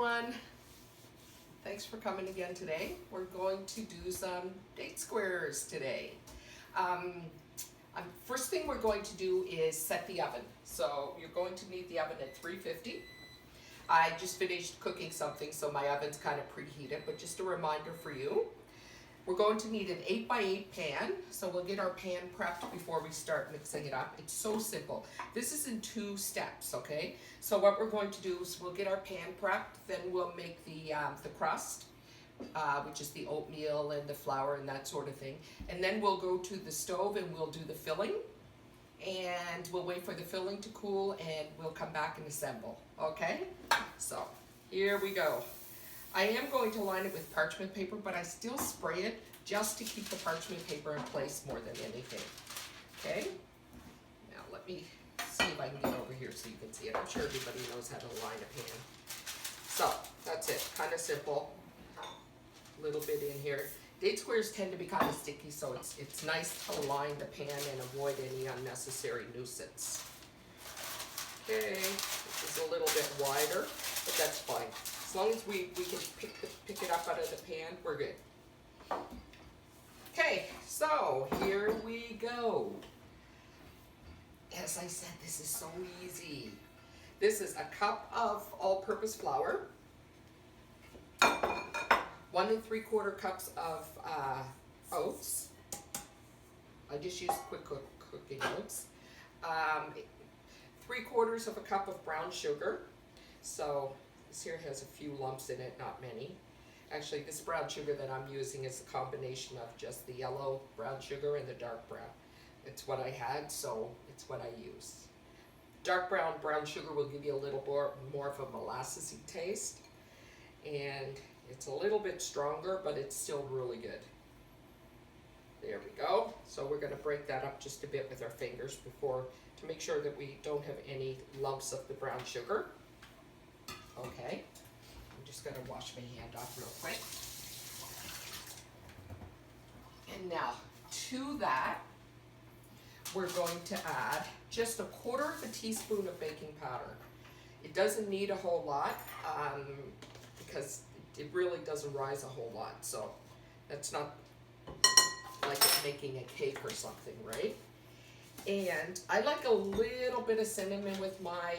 everyone. Thanks for coming again today. We're going to do some date squares today. First thing we're going to do is set the oven. So you're going to need the oven at 350. I just finished cooking something, so my oven's kind of preheated, but just a reminder for you. We're going to need an 8x8 pan, so we'll get our pan prepped before we start mixing it up. It's so simple. This is in 2 steps, okay? So what we're going to do is we'll get our pan prepped, then we'll make the crust, which is the oatmeal and the flour and that sort of thing. And then we'll go to the stove and we'll do the filling. And we'll wait for the filling to cool and we'll come back and assemble, okay? So, here we go. I am going to line it with parchment paper, but I still spray it just to keep the parchment paper in place more than anything. Okay? Now let me see if I can get over here so you can see it. I'm sure everybody knows how to line a pan. So, that's it. Kind of simple. A little bit in here. Date squares tend to be kind of sticky, so it's nice to line the pan and avoid any unnecessary nuisance. Okay, this is a little bit wider, but that's fine. As long as we can pick it up out of the pan, we're good. Okay, so here we go. As I said, this is so easy. This is a cup of all-purpose flour, 1 3/4 cups of oats. I just use quick cooking oats. 3/4 of a cup of brown sugar. So this here has a few lumps in it, not many. Actually, this brown sugar that I'm using is a combination of just the yellow brown sugar and the dark brown. It's what I had, so it's what I use. Dark brown sugar will give you a little more of a molassesy taste. And it's a little bit stronger, but it's still really good. There we go. So we're going to break that up just a bit with our fingers to make sure that we don't have any lumps of the brown sugar. Okay. I'm just going to wash my hand off real quick. And now to that, we're going to add just 1/4 teaspoon of baking powder. It doesn't need a whole lot because it really doesn't rise a whole lot, so that's not like it's making a cake or something, right? And I like a little bit of cinnamon with my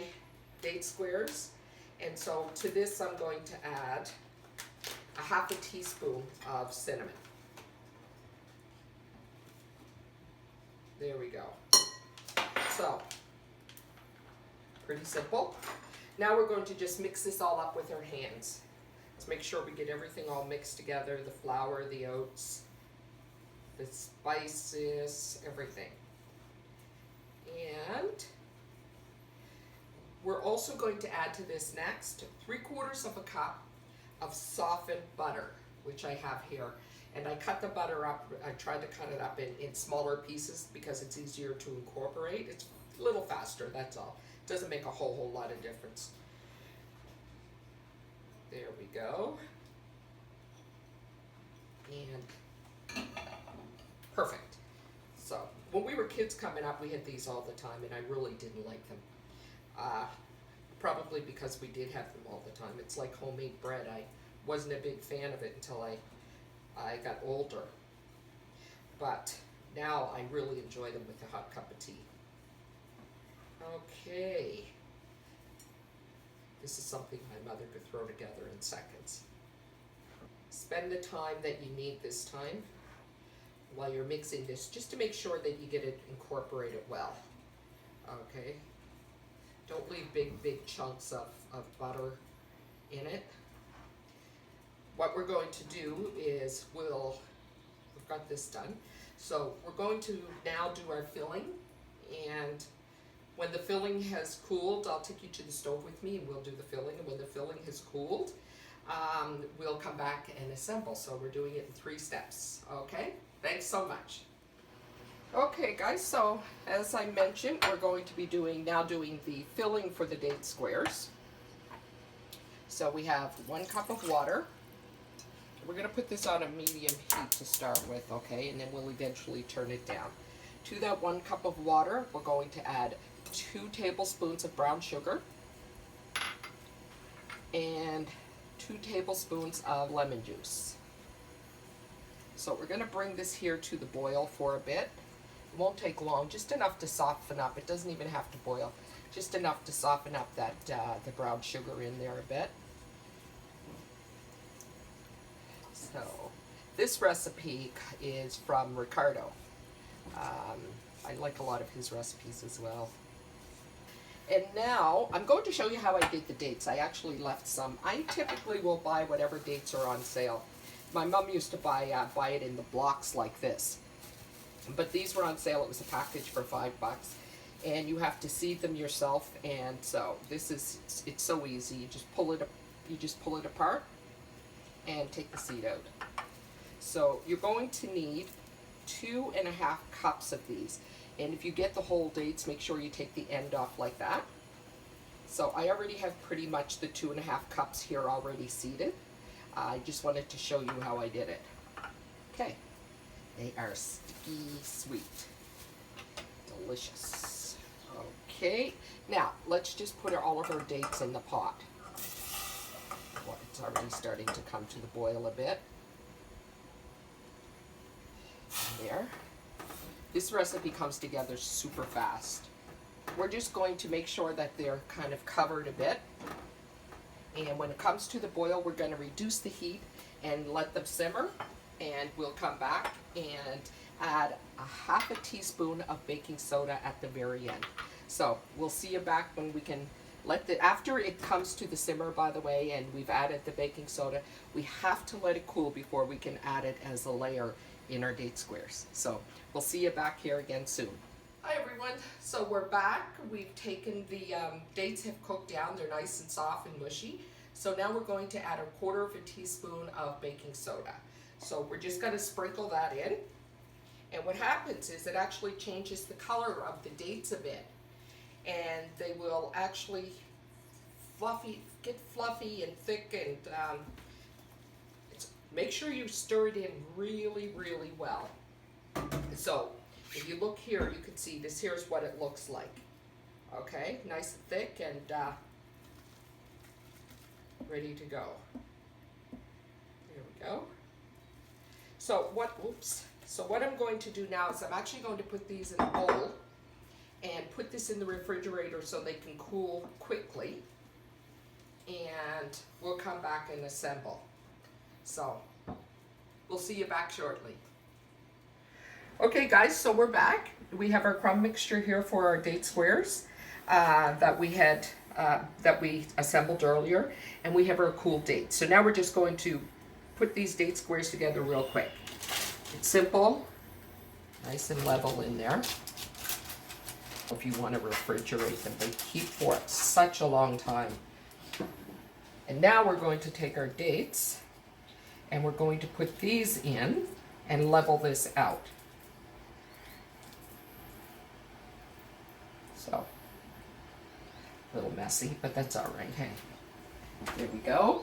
date squares, and so to this I'm going to add 1/2 teaspoon of cinnamon. There we go. So, pretty simple. Now we're going to just mix this all up with our hands. Let's make sure we get everything all mixed together, the flour, the oats, the spices, everything. And we're also going to add to this next 3/4 cup of softened butter, which I have here. And I cut the butter up, I tried to cut it up in smaller pieces because it's easier to incorporate. It's a little faster, that's all. It doesn't make a whole lot of difference. There we go. And perfect. So when we were kids coming up, we had these all the time, and I really didn't like them. Probably because we did have them all the time. It's like homemade bread. I wasn't a big fan of it until I got older. But now I really enjoy them with a hot cup of tea. Okay. This is something my mother could throw together in seconds. Spend the time that you need this time while you're mixing this, just to make sure that you get it incorporated well. Okay? Don't leave big chunks of butter in it. What we're going to do is we've got this done. So we're going to now do our filling, and when the filling has cooled, I'll take you to the stove with me and we'll do the filling. And when the filling has cooled, we'll come back and assemble. So we're doing it in 3 steps. Okay? Thanks so much. Okay guys, so as I mentioned, we're going to be doing the filling for the date squares. So we have 1 cup of water. We're going to put this on a medium heat to start with, okay? And then we'll eventually turn it down. To that 1 cup of water, we're going to add 2 tablespoons of brown sugar and 2 tablespoons of lemon juice. So we're going to bring this here to the boil for a bit. It won't take long, just enough to soften up. It doesn't even have to boil, just enough to soften up that the brown sugar in there a bit. So this recipe is from Ricardo. I like a lot of his recipes as well. And now I'm going to show you how I did the dates. I actually left some. I typically will buy whatever dates are on sale. My mom used to buy it in the blocks like this. But these were on sale. It was a package for $5. And you have to seed them yourself. And so this is, it's so easy. You just pull it apart and take the seed out. So you're going to need 2.5 cups of these. And if you get the whole dates, make sure you take the end off like that. So I already have pretty much the 2.5 cups here already seeded. I just wanted to show you how I did it. Okay, they are sticky sweet, delicious. Okay, now let's just put all of our dates in the pot. Well, it's already starting to come to the boil a bit. There. This recipe comes together super fast. We're just going to make sure that they're kind of covered a bit. And when it comes to the boil, we're going to reduce the heat and let them simmer. And we'll come back and add a half a teaspoon of baking soda at the very end. So we'll see you back when we can after it comes to the simmer, by the way, and we've added the baking soda, we have to let it cool before we can add it as a layer in our date squares. So we'll see you back here again soon. Hi everyone, so we're back. We've taken the dates have cooked down, they're nice and soft and mushy. So now we're going to add 1/4 teaspoon of baking soda. So we're just going to sprinkle that in. And what happens is it actually changes the color of the dates a bit. And they will actually get fluffy and thick, and make sure you stir it in really, really well. So if you look here, you can see this here's what it looks like. Okay, nice and thick and ready to go. There we go. So what I'm going to do now is I'm actually going to put these in a bowl and put this in the refrigerator so they can cool quickly. And we'll come back and assemble. So we'll see you back shortly. Okay guys, so we're back. We have our crumb mixture here for our date squares that we assembled earlier, and we have our cool dates. So now we're just going to put these date squares together real quick. It's simple, nice and level in there. If you want to refrigerate them, they keep for such a long time. And now we're going to take our dates and we're going to put these in and level this out. So, a little messy, but that's all right. Hey, there we go.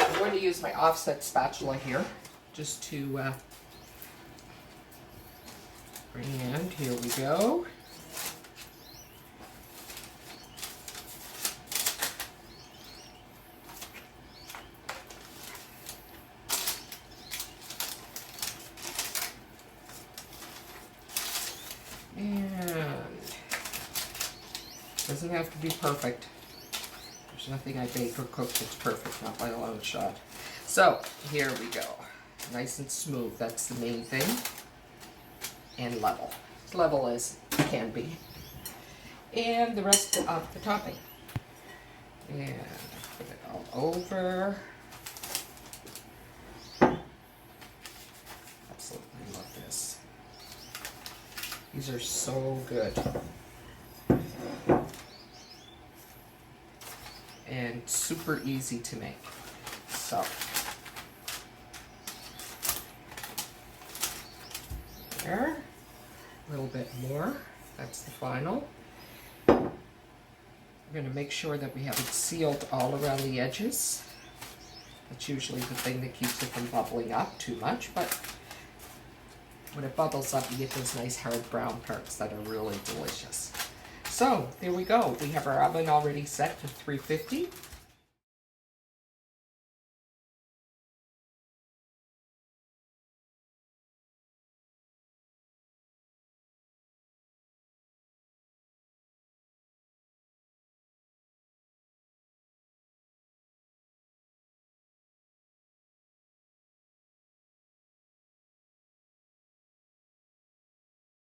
I'm going to use my offset spatula here just to bring in. Here we go. Doesn't have to be perfect. There's nothing I bake or cook that's perfect, not by a long shot. So, here we go. Nice and smooth, that's the main thing. And level. As level as it can be. And the rest of the topping. And put it all over. Absolutely love this. These are so good. And super easy to make. So, there, a little bit more, that's the final. We're going to make sure that we have it sealed all around the edges. That's usually the thing that keeps it from bubbling up too much, but when it bubbles up, you get those nice hard brown parts that are really delicious. So there we go. We have our oven already set to 350.